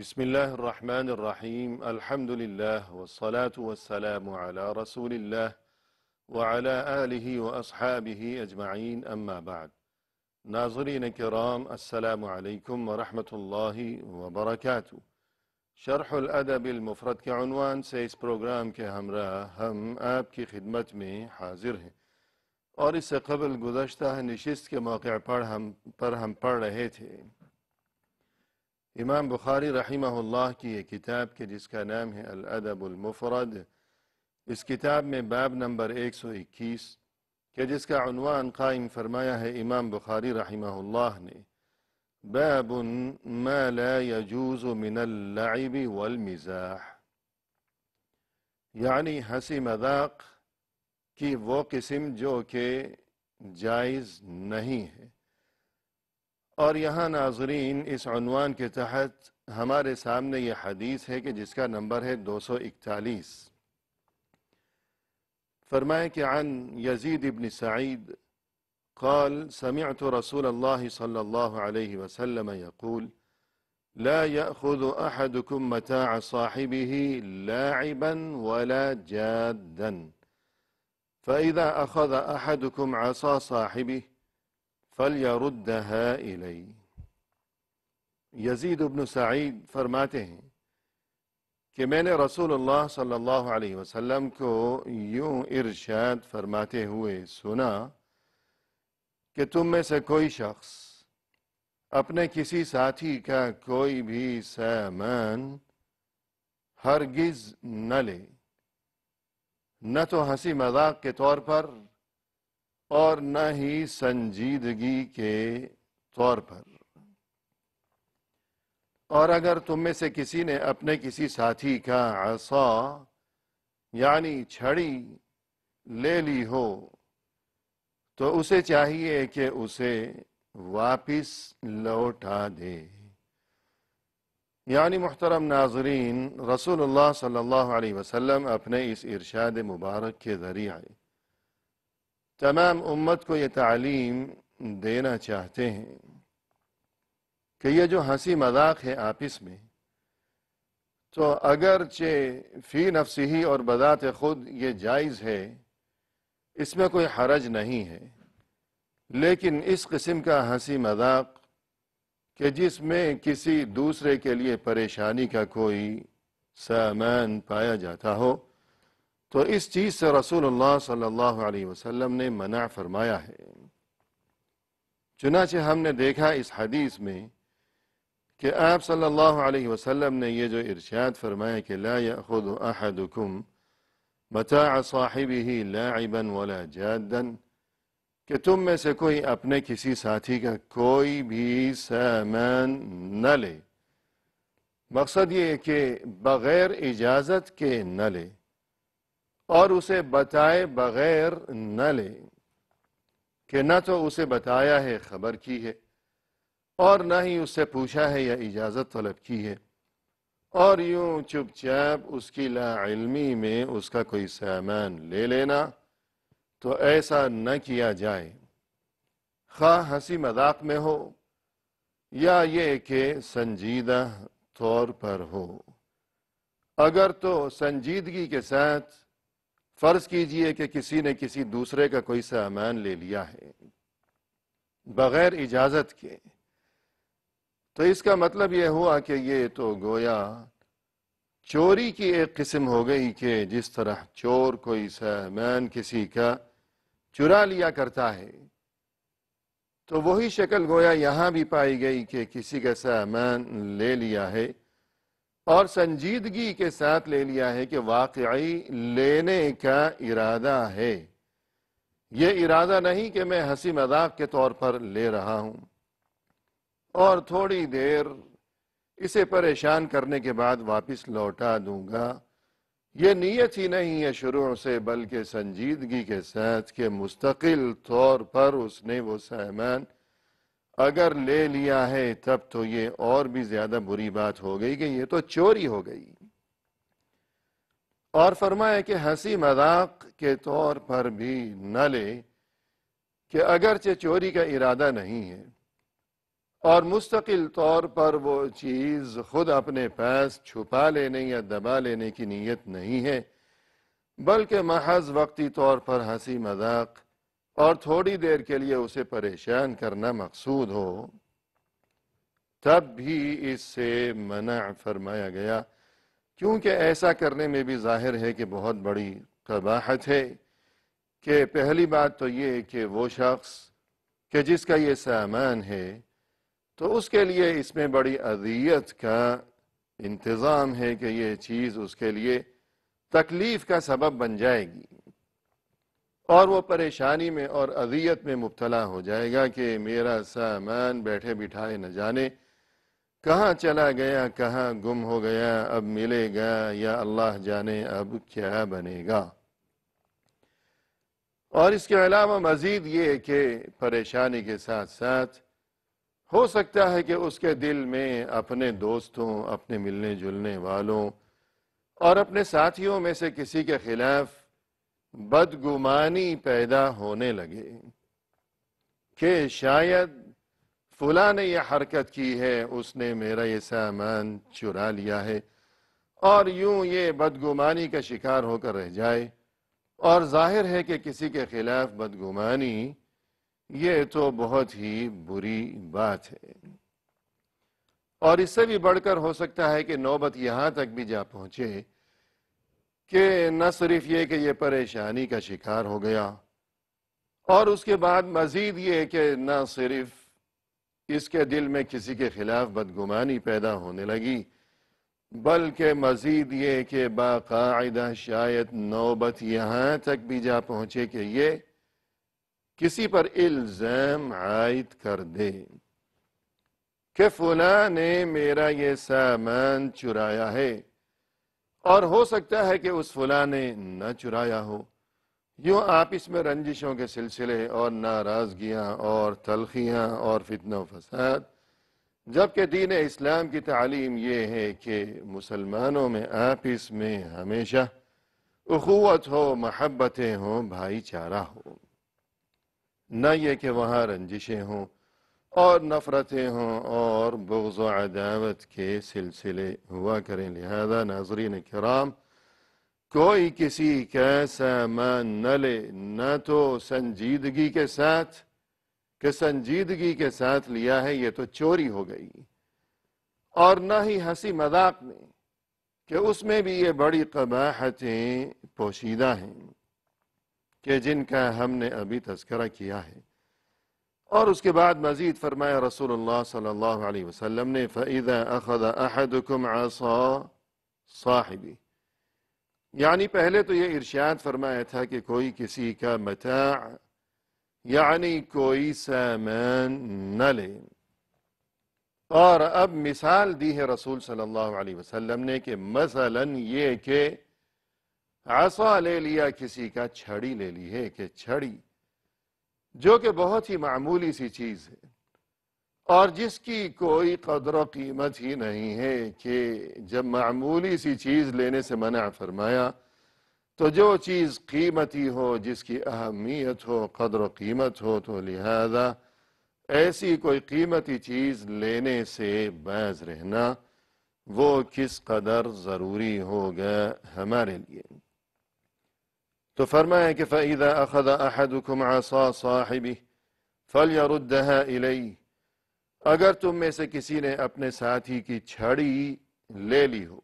بسم الله الرحمن الرحيم الحمد لله والصلاة والسلام على رسول الله وعلى آله وأصحابه أجمعين أما بعد ناظرین کرام السلام علیکم ورحمۃ اللہ وبرکاتہ۔ شرح الادب المفرد کے عنوان سے اس پروگرام کے ہمراہ ہم آپ کی خدمت میں حاضر ہیں، اور اس سے قبل گزشتہ نشست کے موقع پر ہم پڑھ رہے تھے امام بخاری رحمہ اللہ کی ایک کتاب کے جس کا نام ہے الادب المفرد۔ اس کتاب میں باب نمبر 121 کہ جس کا عنوان قائم فرمایا ہے امام بخاری رحمہ اللہ نے، باب ما لا يجوز من اللعب والمزاح، یعنی ہنسی مذاق کی وہ قسم جو کہ جائز نہیں ہے۔ اور یہاں ناظرین اس عنوان کے تحت ہمارے سامنے یہ حدیث ہے کہ جس کا نمبر ہے 241۔ فرمائے کہ عن یزید بن سعید قال سمعت رسول اللہ صلی اللہ علیہ وسلم يقول لا يأخذ أحدكم متاع صاحبه لاعبا ولا جادا فإذا أخذ أحدكم عصا صاحبه فَلْيَرُدَّهَا إِلَيْهِ۔ یزید بن سعید فرماتے ہیں کہ میں نے رسول اللہ صلی اللہ علیہ وسلم کو یوں ارشاد فرماتے ہوئے سنا کہ تم میں سے کوئی شخص اپنے کسی ساتھی کا کوئی بھی سامان ہرگز نہ لے، نہ تو ہنسی مذاق کے طور پر اور نہ ہی سنجیدگی کے طور پر۔ اور اگر تم میں سے کسی نے اپنے کسی ساتھی کا عصا یعنی چھڑی لے لی ہو تو اسے چاہیے کہ اسے واپس لوٹا دے۔ یعنی محترم ناظرین، رسول اللہ صلی اللہ علیہ وسلم اپنے اس ارشاد مبارک کے ذریعے تمام امت کو یہ تعلیم دینا چاہتے ہیں کہ یہ جو ہنسی مذاق ہے آپس میں، تو اگرچہ فی نفسہ اور بذات خود یہ جائز ہے، اس میں کوئی حرج نہیں ہے، لیکن اس قسم کا ہنسی مذاق کہ جس میں کسی دوسرے کے لیے پریشانی کا کوئی سامان پایا جاتا ہو، تو اس چیز سے رسول اللہ صلی اللہ علیہ وسلم نے منع فرمایا ہے۔ چنانچہ ہم نے دیکھا اس حدیث میں کہ آپ صلی اللہ علیہ وسلم نے یہ جو ارشاد فرمایا کہ لا یأخذ احدکم متاع صاحبہ لاعبا ولا جادا، کہ تم میں سے کوئی اپنے کسی ساتھی کا کوئی بھی سامان نہ لے، مقصد یہ کہ بغیر اجازت کے نہ لے اور اسے بتائے بغیر نہ لے، کہ نہ تو اسے بتایا ہے خبر کی ہے اور نہ ہی اس سے پوچھا ہے یا اجازت طلب کی ہے، اور یوں چپ چاپ اس کی لا علمی میں اس کا کوئی سامان لے لینا، تو ایسا نہ کیا جائے، خواہ ہنسی مذاق میں ہو یا یہ کہ سنجیدہ طور پر ہو۔ اگر تو سنجیدگی کے ساتھ فرض کیجئے کہ کسی نے کسی دوسرے کا کوئی سامان لے لیا ہے بغیر اجازت کے، تو اس کا مطلب یہ ہوا کہ یہ تو گویا چوری کی ایک قسم ہو گئی کہ جس طرح چور کوئی سامان کسی کا چرا لیا کرتا ہے، تو وہی شکل گویا یہاں بھی پائی گئی کہ کسی کا سامان لے لیا ہے اور سنجیدگی کے ساتھ لے لیا ہے کہ واقعی لینے کا ارادہ ہے، یہ ارادہ نہیں کہ میں ہنسی مذاق کے طور پر لے رہا ہوں اور تھوڑی دیر اسے پریشان کرنے کے بعد واپس لوٹا دوں گا، یہ نیت ہی نہیں ہے شروع سے، بلکہ سنجیدگی کے ساتھ کہ مستقل طور پر اس نے وہ سامان اگر لے لیا ہے تب تو یہ اور بھی زیادہ بری بات ہو گئی کہ یہ تو چوری ہو گئی۔ اور فرمایا کہ ہنسی مذاق کے طور پر بھی نہ لے، کہ اگرچہ چوری کا ارادہ نہیں ہے اور مستقل طور پر وہ چیز خود اپنے پاس چھپا لینے یا دبا لینے کی نیت نہیں ہے، بلکہ محض وقتی طور پر ہنسی مذاق اور تھوڑی دیر کے لیے اسے پریشان کرنا مقصود ہو، تب بھی اس سے منع فرمایا گیا، کیونکہ ایسا کرنے میں بھی ظاہر ہے کہ بہت بڑی قباحت ہے۔ کہ پہلی بات تو یہ کہ وہ شخص کہ جس کا یہ سامان ہے تو اس کے لیے اس میں بڑی اذیت کا انتظام ہے کہ یہ چیز اس کے لیے تکلیف کا سبب بن جائے گی، اور وہ پریشانی میں اور اذیت میں مبتلا ہو جائے گا کہ میرا سامان بیٹھے بٹھائے نہ جانے کہاں چلا گیا، کہاں گم ہو گیا، اب ملے گا یا اللہ جانے اب کیا بنے گا۔ اور اس کے علاوہ مزید یہ کہ پریشانی کے ساتھ ساتھ ہو سکتا ہے کہ اس کے دل میں اپنے دوستوں، اپنے ملنے جلنے والوں اور اپنے ساتھیوں میں سے کسی کے خلاف بدگمانی پیدا ہونے لگے کہ شاید فلاں نے یہ حرکت کی ہے، اس نے میرا یہ سامان چرا لیا ہے، اور یوں یہ بدگمانی کا شکار ہو کر رہ جائے۔ اور ظاہر ہے کہ کسی کے خلاف بدگمانی یہ تو بہت ہی بری بات ہے، اور اس سے بھی بڑھ کر ہو سکتا ہے کہ نوبت یہاں تک بھی جا پہنچے کہ نہ صرف یہ کہ یہ پریشانی کا شکار ہو گیا، اور اس کے بعد مزید یہ کہ نہ صرف اس کے دل میں کسی کے خلاف بدگمانی پیدا ہونے لگی، بلکہ مزید یہ کہ باقاعدہ شاید نوبت یہاں تک بھی جا پہنچے کہ یہ کسی پر الزام عائد کر دے کہ فلاں نے میرا یہ سامان چرایا ہے، اور ہو سکتا ہے کہ اس فلاں نے نہ چرایا ہو۔ یوں آپس میں رنجشوں کے سلسلے اور ناراضگیاں اور تلخیاں اور فتنہ و فساد، جبکہ دین اسلام کی تعلیم یہ ہے کہ مسلمانوں میں آپس میں ہمیشہ اخوت ہو، محبتیں ہوں، بھائی چارہ ہو، نہ یہ کہ وہاں رنجشیں ہوں اور نفرتیں ہوں اور بغض و عداوت کے سلسلے ہوا کریں۔ لہذا ناظرین کرام، کوئی کسی کا سامان نہ لے، نہ تو سنجیدگی کے ساتھ کہ سنجیدگی کے ساتھ لیا ہے یہ تو چوری ہو گئی، اور نہ ہی ہنسی مذاق میں کہ اس میں بھی یہ بڑی قباحتیں پوشیدہ ہیں کہ جن کا ہم نے ابھی تذکرہ کیا ہے۔ اور اس کے بعد مزید فرمایا رسول اللہ صلی اللہ علیہ وسلم نے فَإِذَا أَخَذَ أَحَدُكُمْ عَصَا صَاحِبِهِ، یعنی پہلے تو یہ ارشاد فرمایا تھا کہ کوئی کسی کا متاع یعنی کوئی سامان نہ لے، اور اب مثال دی ہے رسول صلی اللہ علیہ وسلم نے کہ مثلا یہ کہ عصا لے لیا کسی کا، چھڑی لے لی ہے کہ چھڑی جو کہ بہت ہی معمولی سی چیز ہے اور جس کی کوئی قدر و قیمت ہی نہیں ہے، کہ جب معمولی سی چیز لینے سے منع فرمایا تو جو چیز قیمتی ہو، جس کی اہمیت ہو، قدر و قیمت ہو، تو لہذا ایسی کوئی قیمتی چیز لینے سے باز رہنا وہ کس قدر ضروری ہوگا ہمارے لیے۔ تو فرمایا کہ فَإِذَا أَخَذَ أَحَدُكُمْ عَصَا صَاحِبِهِ فَلْيَرُدَّهَا إِلَيْهِ، اگر تم میں سے کسی نے اپنے ساتھی کی چھڑی لے لی ہو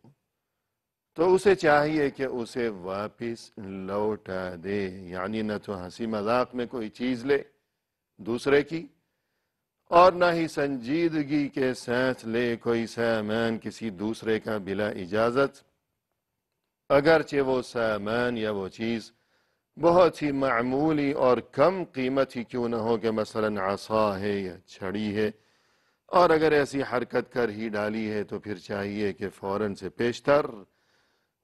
تو اسے چاہیے کہ اسے واپس لوٹا دے، یعنی نہ تو ہنسی مذاق میں کوئی چیز لے دوسرے کی، اور نہ ہی سنجیدگی کے ساتھ لے کوئی سامان کسی دوسرے کا بلا اجازت، اگرچہ وہ سامان یا وہ چیز بہت ہی معمولی اور کم قیمت ہی کیوں نہ ہو، کہ مثلا عصا ہے یا چھڑی ہے، اور اگر ایسی حرکت کر ہی ڈالی ہے تو پھر چاہیے کہ فوراً سے پیشتر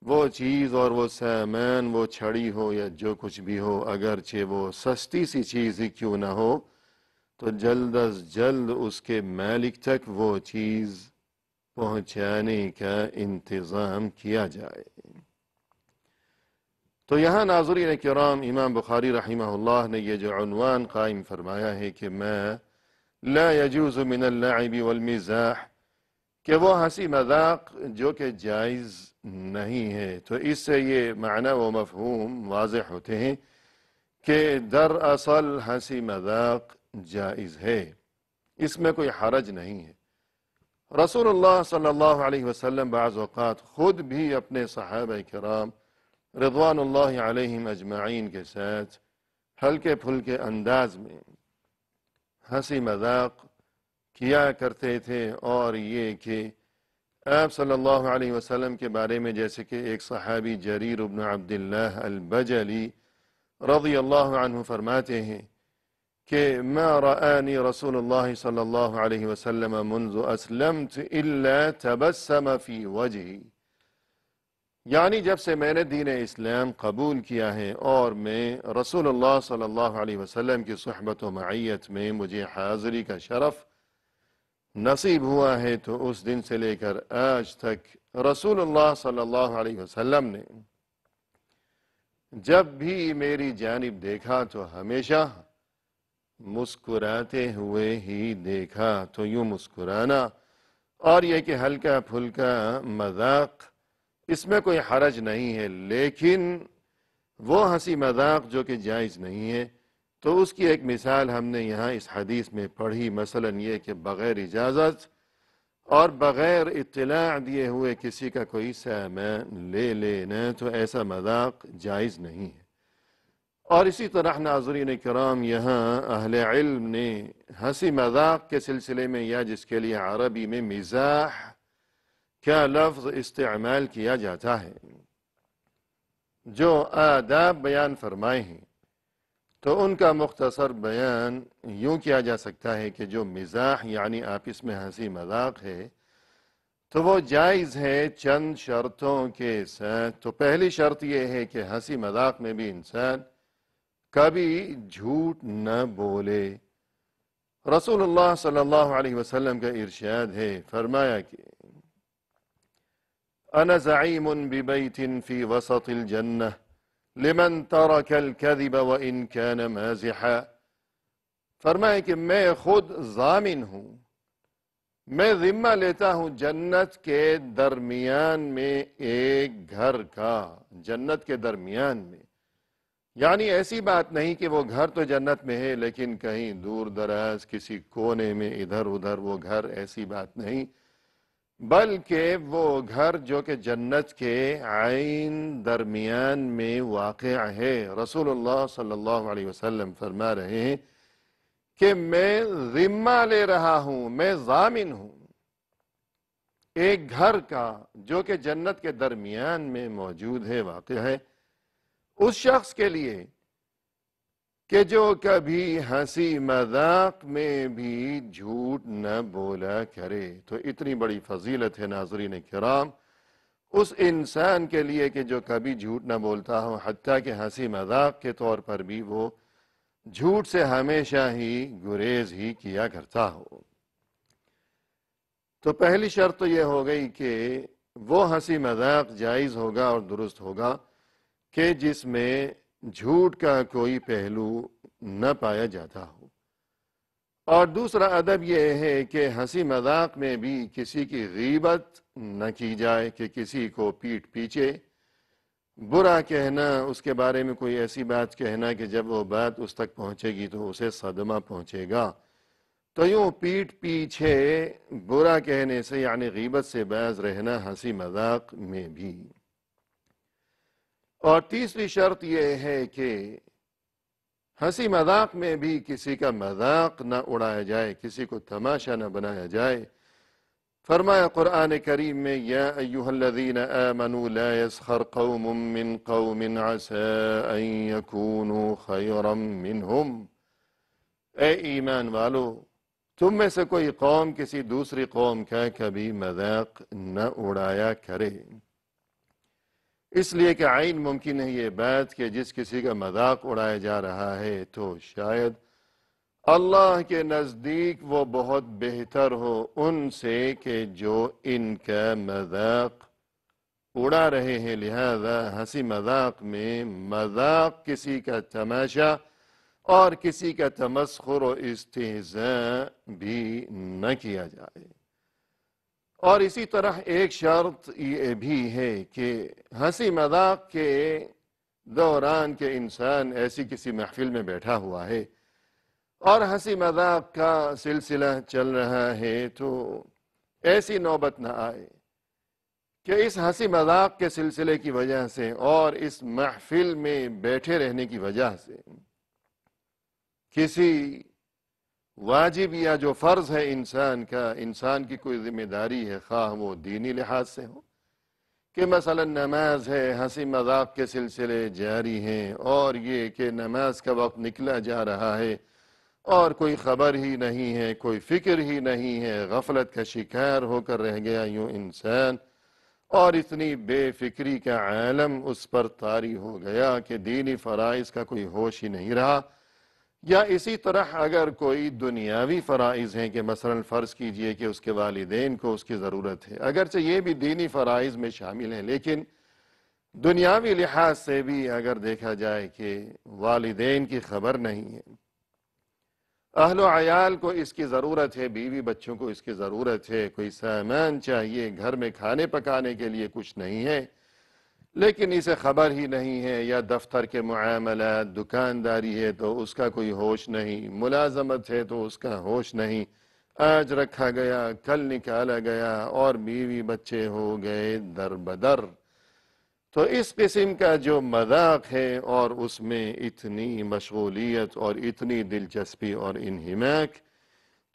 وہ چیز اور وہ سامان، وہ چھڑی ہو یا جو کچھ بھی ہو، اگرچہ وہ سستی سی چیز ہی کیوں نہ ہو، تو جلد از جلد اس کے مالک تک وہ چیز پہنچانے کا انتظام کیا جائے۔ تو یہاں ناظرین کرام، امام بخاری رحمہ اللہ نے یہ جو عنوان قائم فرمایا ہے کہ ما لا يجوز من اللعب والمزاح کہ وہ ہنسی مذاق جو کہ جائز نہیں ہے. تو اس سے یہ معنی و مفہوم واضح ہوتے ہیں کہ دراصل ہنسی مذاق جائز ہے، اس میں کوئی حرج نہیں ہے. رسول اللہ صلی اللہ علیہ وسلم بعض اوقات خود بھی اپنے صحابہ کرام رضوان اللہ علیہم اجمعین کے ساتھ ہلکے پھلکے انداز میں ہنسی مذاق کیا کرتے تھے. اور یہ کہ آپ صلی اللہ علیہ وسلم کے بارے میں جیسے کہ ایک صحابی جریر بن عبداللہ البجلی رضی اللہ عنہ فرماتے ہیں کہ ما رآنی رسول اللہ صلی اللہ علیہ وسلم منذ اسلمت الا تبسم فی وجہی، یعنی جب سے میں نے دین اسلام قبول کیا ہے اور میں رسول اللہ صلی اللہ علیہ وسلم کی صحبت و معیت میں مجھے حاضری کا شرف نصیب ہوا ہے، تو اس دن سے لے کر آج تک رسول اللہ صلی اللہ علیہ وسلم نے جب بھی میری جانب دیکھا تو ہمیشہ مسکراتے ہوئے ہی دیکھا. تو یوں مسکرانا اور یہ کہ ہلکا پھلکا مذاق، اس میں کوئی حرج نہیں ہے، لیکن وہ ہنسی مذاق جو کہ جائز نہیں ہے تو اس کی ایک مثال ہم نے یہاں اس حدیث میں پڑھی. مثلا یہ کہ بغیر اجازت اور بغیر اطلاع دیے ہوئے کسی کا کوئی سامان لے لینا، تو ایسا مذاق جائز نہیں ہے. اور اسی طرح ناظرین کرام یہاں اہل علم نے ہنسی مذاق کے سلسلے میں، یا جس کے لیے عربی میں مزاح کا لفظ استعمال کیا جاتا ہے، جو آداب بیان فرمائے ہیں، تو ان کا مختصر بیان یوں کیا جا سکتا ہے کہ جو مزاح یعنی آپس میں ہنسی مذاق ہے تو وہ جائز ہے چند شرطوں کے ساتھ. تو پہلی شرط یہ ہے کہ ہنسی مذاق میں بھی انسان کبھی جھوٹ نہ بولے. رسول اللہ صلی اللہ علیہ وسلم کا ارشاد ہے، فرمایا کہ انا زعیم ببیت فی وسط الجنہ لمن ترک الكذب وان كان مازحا. فرمایا کہ میں خود ضامن ہوں، میں ذمہ لیتا ہوں جنت کے درمیان میں ایک گھر کا، جنت کے درمیان میں، یعنی ایسی بات نہیں کہ وہ گھر تو جنت میں ہے لیکن کہیں دور دراز کسی کونے میں ادھر ادھر وہ گھر، ایسی بات نہیں، بلکہ وہ گھر جو کہ جنت کے عین درمیان میں واقع ہے. رسول اللہ صلی اللہ علیہ وسلم فرما رہے ہیں کہ میں ذمہ لے رہا ہوں، میں ضامن ہوں ایک گھر کا جو کہ جنت کے درمیان میں موجود ہے، واقع ہے، اس شخص کے لیے کہ جو کبھی ہنسی مذاق میں بھی جھوٹ نہ بولا کرے. تو اتنی بڑی فضیلت ہے ناظرین کرام اس انسان کے لیے کہ جو کبھی جھوٹ نہ بولتا ہو، حتیٰ کہ ہنسی مذاق کے طور پر بھی وہ جھوٹ سے ہمیشہ ہی گریز ہی کیا کرتا ہو. تو پہلی شرط تو یہ ہو گئی کہ وہ ہنسی مذاق جائز ہوگا اور درست ہوگا کہ جس میں جھوٹ کا کوئی پہلو نہ پایا جاتا ہو. اور دوسرا ادب یہ ہے کہ ہنسی مذاق میں بھی کسی کی غیبت نہ کی جائے، کہ کسی کو پیٹھ پیچھے برا کہنا، اس کے بارے میں کوئی ایسی بات کہنا کہ جب وہ بات اس تک پہنچے گی تو اسے صدمہ پہنچے گا. تو یوں پیٹھ پیچھے برا کہنے سے یعنی غیبت سے باز رہنا ہنسی مذاق میں بھی. اور تیسری شرط یہ ہے کہ ہنسی مذاق میں بھی کسی کا مذاق نہ اڑایا جائے، کسی کو تماشا نہ بنایا جائے. فرمایا قرآن کریم میں یا ایہا الذین آمنوا لا یسخر قوم من قوم عسى ان یکونوا خیرا منہم. اے ایمان والو، تم میں سے کوئی قوم کسی دوسری قوم کا کبھی مذاق نہ اڑایا کرے. اس لیے کہ عین ممکن ہے یہ بات کہ جس کسی کا مذاق اڑایا جا رہا ہے تو شاید اللہ کے نزدیک وہ بہت بہتر ہو ان سے کہ جو ان کا مذاق اڑا رہے ہیں. لہذا ہنسی مذاق میں مذاق کسی کا تماشا اور کسی کا تمسخر و استہزاء بھی نہ کیا جائے۔ اور اسی طرح ایک شرط یہ بھی ہے کہ ہنسی مذاق کے دوران کے انسان ایسی کسی محفل میں بیٹھا ہوا ہے اور ہنسی مذاق کا سلسلہ چل رہا ہے تو ایسی نوبت نہ آئے کہ اس ہنسی مذاق کے سلسلے کی وجہ سے اور اس محفل میں بیٹھے رہنے کی وجہ سے کسی واجب یا جو فرض ہے انسان کی کوئی ذمہ داری ہے، خواہ وہ دینی لحاظ سے ہو کہ مثلا نماز ہے، ہنسی مذاق کے سلسلے جاری ہیں اور یہ کہ نماز کا وقت نکلا جا رہا ہے اور کوئی خبر ہی نہیں ہے، کوئی فکر ہی نہیں ہے، غفلت کا شکار ہو کر رہ گیا یوں انسان، اور اتنی بے فکری کا عالم اس پر طاری ہو گیا کہ دینی فرائض کا کوئی ہوش ہی نہیں رہا۔ یا اسی طرح اگر کوئی دنیاوی فرائض ہیں کہ مثلا فرض کیجئے کہ اس کے والدین کو اس کی ضرورت ہے، اگرچہ یہ بھی دینی فرائض میں شامل ہیں، لیکن دنیاوی لحاظ سے بھی اگر دیکھا جائے کہ والدین کی خبر نہیں ہے، اہل و عیال کو اس کی ضرورت ہے، بیوی بچوں کو اس کی ضرورت ہے، کوئی سامان چاہیے، گھر میں کھانے پکانے کے لیے کچھ نہیں ہے لیکن اسے خبر ہی نہیں ہے، یا دفتر کے معاملات، دکانداری ہے تو اس کا کوئی ہوش نہیں، ملازمت ہے تو اس کا ہوش نہیں، آج رکھا گیا کل نکالا گیا اور بیوی بچے ہو گئے در بدر، تو اس قسم کا جو مذاق ہے اور اس میں اتنی مشغولیت اور اتنی دلچسپی اور انہماک،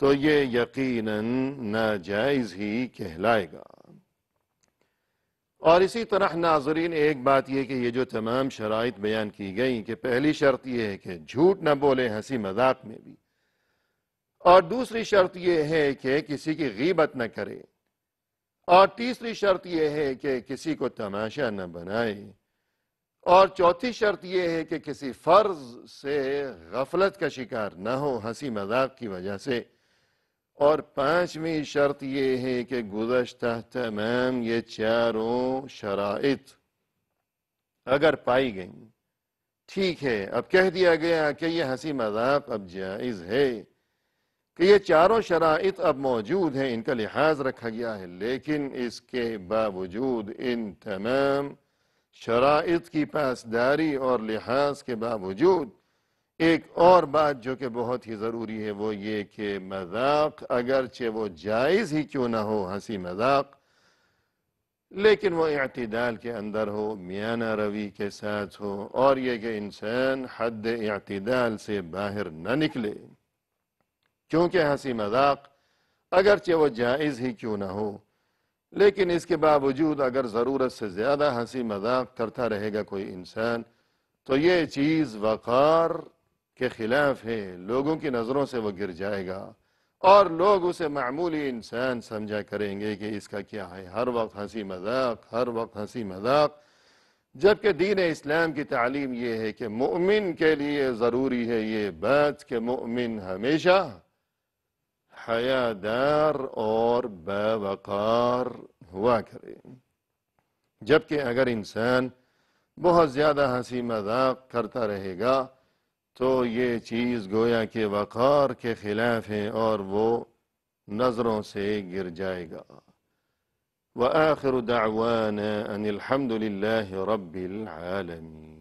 تو یہ یقیناً ناجائز ہی کہلائے گا۔ اور اسی طرح ناظرین ایک بات یہ کہ یہ جو تمام شرائط بیان کی گئیں کہ پہلی شرط یہ ہے کہ جھوٹ نہ بولے ہنسی مذاق میں بھی، اور دوسری شرط یہ ہے کہ کسی کی غیبت نہ کرے، اور تیسری شرط یہ ہے کہ کسی کو تماشا نہ بنائے، اور چوتھی شرط یہ ہے کہ کسی فرض سے غفلت کا شکار نہ ہو ہنسی مذاق کی وجہ سے، اور پانچویں شرط یہ ہے کہ گزشتہ تمام یہ چاروں شرائط اگر پائی گئیں، ٹھیک ہے اب کہہ دیا گیا کہ یہ ہنسی مذاق اب جائز ہے، کہ یہ چاروں شرائط اب موجود ہیں، ان کا لحاظ رکھا گیا ہے، لیکن اس کے باوجود ان تمام شرائط کی پاسداری اور لحاظ کے باوجود ایک اور بات جو کہ بہت ہی ضروری ہے وہ یہ کہ مذاق اگرچہ وہ جائز ہی کیوں نہ ہو ہنسی مذاق، لیکن وہ اعتدال کے اندر ہو، میانہ روی کے ساتھ ہو، اور یہ کہ انسان حد اعتدال سے باہر نہ نکلے، کیونکہ ہنسی مذاق اگرچہ وہ جائز ہی کیوں نہ ہو لیکن اس کے باوجود اگر ضرورت سے زیادہ ہنسی مذاق کرتا رہے گا کوئی انسان تو یہ چیز وقار کے خلاف ہے، لوگوں کی نظروں سے وہ گر جائے گا اور لوگ اسے معمولی انسان سمجھا کریں گے کہ اس کا کیا ہے، ہر وقت ہنسی مذاق، ہر وقت ہنسی مذاق، جبکہ دین اسلام کی تعلیم یہ ہے کہ مومن کے لیے ضروری ہے یہ بات کہ مومن ہمیشہ حیادار اور باوقار ہوا کرے، جبکہ اگر انسان بہت زیادہ ہنسی مذاق کرتا رہے گا تو یہ چیز گویا کہ وقار کے خلاف ہے اور وہ نظروں سے گر جائے گا۔ وآخر دعوانا ان الحمد للہ رب العالمین۔